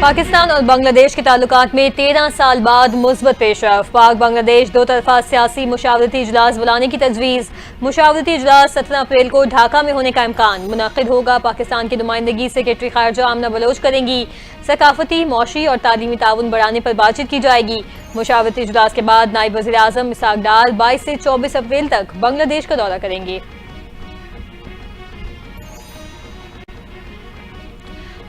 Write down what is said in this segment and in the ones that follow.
पाकिस्तान और बांग्लादेश के ताल्लुकात में 13 साल बाद मुस्बत पेशरफ। पाक बांग्लादेश दो तरफा सियासी मुशावरती इजलास बुलाने की तजवीज़। मुशावरती इजलास 17 अप्रैल को ढाका में होने का इम्कान। मुनक़िद होगा। पाकिस्तान की नुमाइंदगी सेक्रेटरी खारजा आमना बलोच करेंगी। सकाफती, मौशी और तालीमी ताउन बढ़ाने पर बातचीत की जाएगी। मुशावरती इजलास के बाद नायब वज़ीर आज़म इसहाक डार 22 से 24 अप्रैल तक बांग्लादेश का दौरा करेंगे।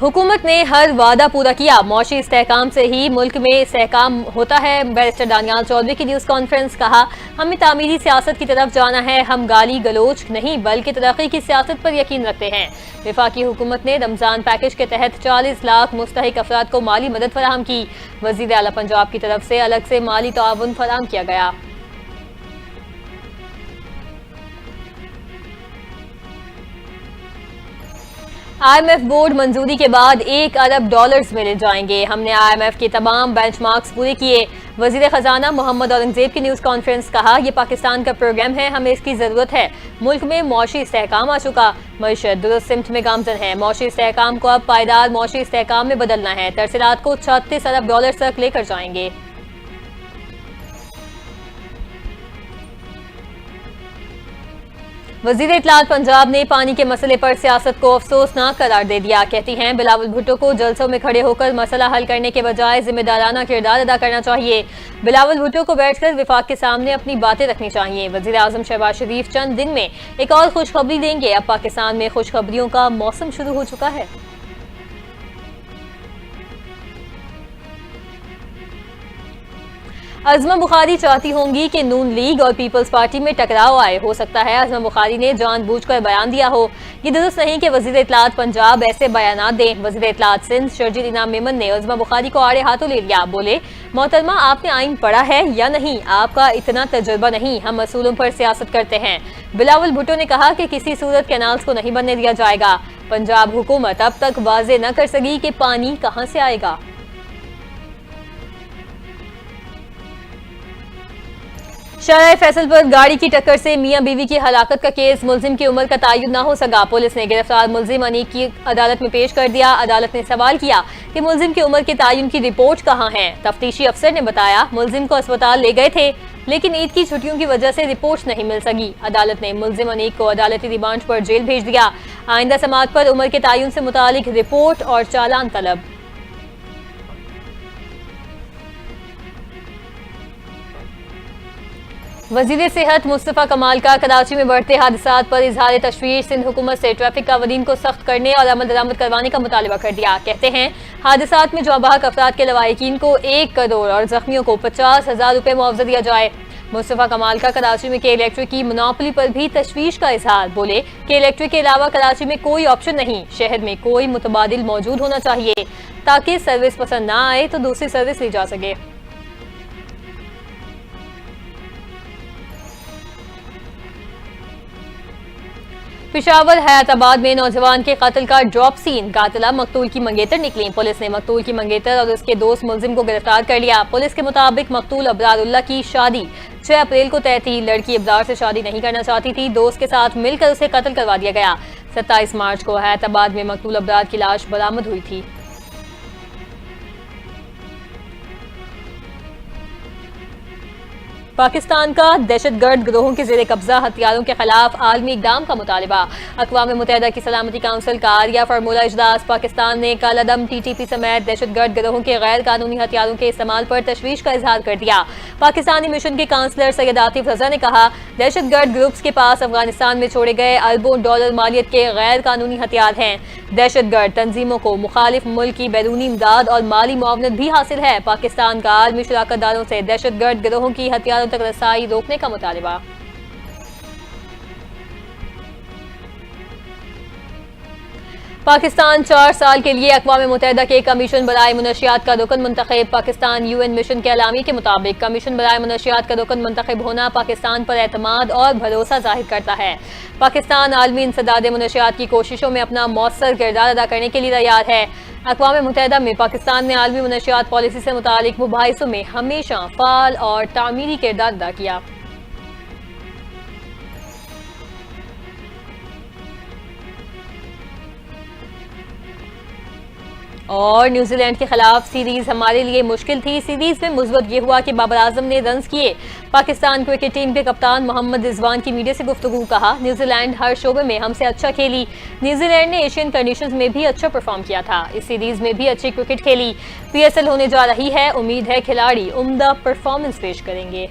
हुकूमत ने हर वादा पूरा किया। मौशी इस्तेहकाम से ही मुल्क में इस्तेहकाम होता है। बैरिस्टर दानियाल चौधरी की न्यूज़ कॉन्फ्रेंस। कहा, हमें तामीरी सियासत की तरफ जाना है। हम गाली गलोच नहीं बल्कि तरक्की की सियासत पर यकीन रखते हैं। वफाकी हुकूमत ने रमजान पैकेज के तहत 40 लाख मुस्तहिक अफराद को माली मदद फराहम की। वज़ीर आला पंजाब की तरफ से अलग से माली ताउन फराहम किया गया। IMF बोर्ड मंजूरी के बाद $1 अरब मिले जाएंगे। हमने IMF के तमाम बेंचमार्क्स पूरे किए। वजीर खजाना मोहम्मद औरंगजेब की न्यूज़ कॉन्फ्रेंस। कहा, यह पाकिस्तान का प्रोग्राम है, हमें इसकी जरूरत है। मुल्क में मौशी इस्तेहकाम आ चुका। मईशत दुरुस्त सिमत में गामजन है। मौशी इस्तेहकाम को अब पायदार मौशी इस्तेहकाम में बदलना है। तरसीलात को $36 अरब तक लेकर जाएंगे। वजीर इत्तलात पंजाब ने पानी के मसले पर सियासत को अफसोसनाक करार दे दिया। कहती हैं, बिलावल भुट्टो को जलसों में खड़े होकर मसला हल करने के बजाय जिम्मेदाराना किरदार अदा करना चाहिए। बिलावल भुट्टो को बैठकर विफाक के सामने अपनी बातें रखनी चाहिए। वजीर आजम शहबाज शरीफ चंद दिन में एक और खुशखबरी देंगे। अब पाकिस्तान में खुशखबरियों का मौसम शुरू हो चुका है। अज़मा बुखारी चाहती होंगी कि नून लीग और पीपल्स पार्टी में टकराव आए। हो सकता है अज़मा बुखारी ने जानबूझकर बयान दिया हो। ये दुरुस्त नहीं कि वज़ीर इत्तलात पंजाब ऐसे बयानात दें। वज़ीर इत्तलात सिंध शर्जील इनाम मेमन ने अज़मा बुखारी को आड़े हाथों ले लिया। बोले, मोहतरमा, आपने आइन पढ़ा है या नहीं? आपका इतना तजुर्बा नहीं। हम असूलों पर सियासत करते हैं। बिलावल भुट्टो ने कहा कि किसी सूरत कैनाल्स को नहीं बनने दिया जाएगा। पंजाब हुकूमत अब तक वाजे न कर सकी कि पानी कहां से आएगा। शराय फैसल पर गाड़ी की टक्कर से मियां बीवी की हलाकत का केस। मुलजिम की उम्र का तायुन न हो सका। पुलिस ने गिरफ्तार मुलजिम अनीक की अदालत में पेश कर दिया। अदालत ने सवाल किया कि मुलजिम की उम्र के तायुन की रिपोर्ट कहां है। तफ्तीशी अफसर ने बताया, मुलजिम को अस्पताल ले गए थे लेकिन ईद की छुट्टियों की वजह से रिपोर्ट नहीं मिल सकी। अदालत ने मुलजिम अनीक को अदालती रिमांड पर जेल भेज दिया। आइंदा समाअत पर उम्र के तायुन से मुतालिक रिपोर्ट और चालान तलब। वजीर सेहत मुस्तफ़ा कमाल का कराची में बढ़ते हादसात पर इजहार तशवीश। सिंध हुकूमत से ट्रैफिक कानून को सख्त करने और अमल दरामद करवाने का मुतालबा कर दिया। कहते हैं, हादसात में जवाबाहक अफराद के लवाहिकीन को 1 करोड़ और जख्मियों को 50,000 रुपये मुआवजा दिया जाए। मुस्तफ़ा कमाल का कराची में के इलेक्ट्रिक की मोनोपोली पर भी तशवीश का इजहार। बोले, के इलेक्ट्रिक के अलावा कराची में कोई ऑप्शन नहीं। शहर में कोई मुतबादिल मौजूद होना चाहिए ताकि सर्विस पसंद ना आए तो दूसरी सर्विस ली जा सके। पिशावर हयाताबाद में नौजवान के कत्ल का ड्रॉप सीन। कातिला मकतूल की मंगेतर निकली। पुलिस ने मकतूल की मंगेतर और उसके दोस्त मुलजिम को गिरफ्तार कर लिया। पुलिस के मुताबिक मकतूल अबरारुल्लाह की शादी 6 अप्रैल को तय थी। लड़की अबरार से शादी नहीं करना चाहती थी। दोस्त के साथ मिलकर उसे कत्ल करवा दिया गया। 27 मार्च को हयाताबाद में मकतूल अबरार की लाश बरामद हुई थी। पाकिस्तान का दहशतगर्द गिरोहों के जेर कब्जा हथियारों के खिलाफ आलमी इकदाम का मुतालबा। अक़वाम मुत्तहिदा की सलामती काउंसिल का आरिया फार्मूला इजलास। पाकिस्तान ने कल अदम TTP समेत दहशतगर्द गिरोहों के गैर कानूनी हथियारों के इस्तेमाल पर तशवीश का इजहार कर दिया। पाकिस्तानी मिशन के काउंसलर सैयद आतिफ रजा ने कहा, दहशतगर्द ग्रुप्स के पास अफगानिस्तान में छोड़े गए अरबों डॉलर मालियत के गैर कानूनी हथियार हैं। दहशतगर्द तंजीमों को मुखालिफ मुल्क की बैरूनी इमदाद और माली मुआवनत भी हासिल है। पाकिस्तान का आलमी शराकतदारों से दहशतगर्द गिरोहों की हथियारों तक रसाई रोकने का मुतालिबा। पाकिस्तान 4 साल के लिए अक़वाम मुत्तहिदा के कमीशन बराए मुनशियात का रुकन मुंतखब। पाकिस्तान UN मिशन के अलामी के मुताबिक कमीशन बराए मुनशियात का रुकन मुंतखब होना पाकिस्तान पर एतमाद और भरोसा जाहिर करता है। पाकिस्तान आलमी इंसदाद मुनशियात की कोशिशों में अपना मौसर किरदार अदा करने के लिए तैयार है। अक़वाम मुत्तहिदा में पाकिस्तान ने आलमी मुनशियात पॉलिसी से मुतालिक मुबाहिसों में हमेशा फ़ाल और तामीरी किरदार अदा किया। और न्यूजीलैंड के खिलाफ सीरीज हमारे लिए मुश्किल थी। सीरीज में मुस्बत ये हुआ कि बाबर आजम ने रन्स किए। पाकिस्तान क्रिकेट टीम के कप्तान मोहम्मद रिजवान की मीडिया से गुफ्तगू। कहा, न्यूजीलैंड हर शोबे में हमसे अच्छा खेली। न्यूजीलैंड ने एशियन कंडीशंस में भी अच्छा परफॉर्म किया था। इस सीरीज में भी अच्छी क्रिकेट खेली। PSL होने जा रही है। उम्मीद है खिलाड़ी उम्दा परफॉर्मेंस पेश करेंगे।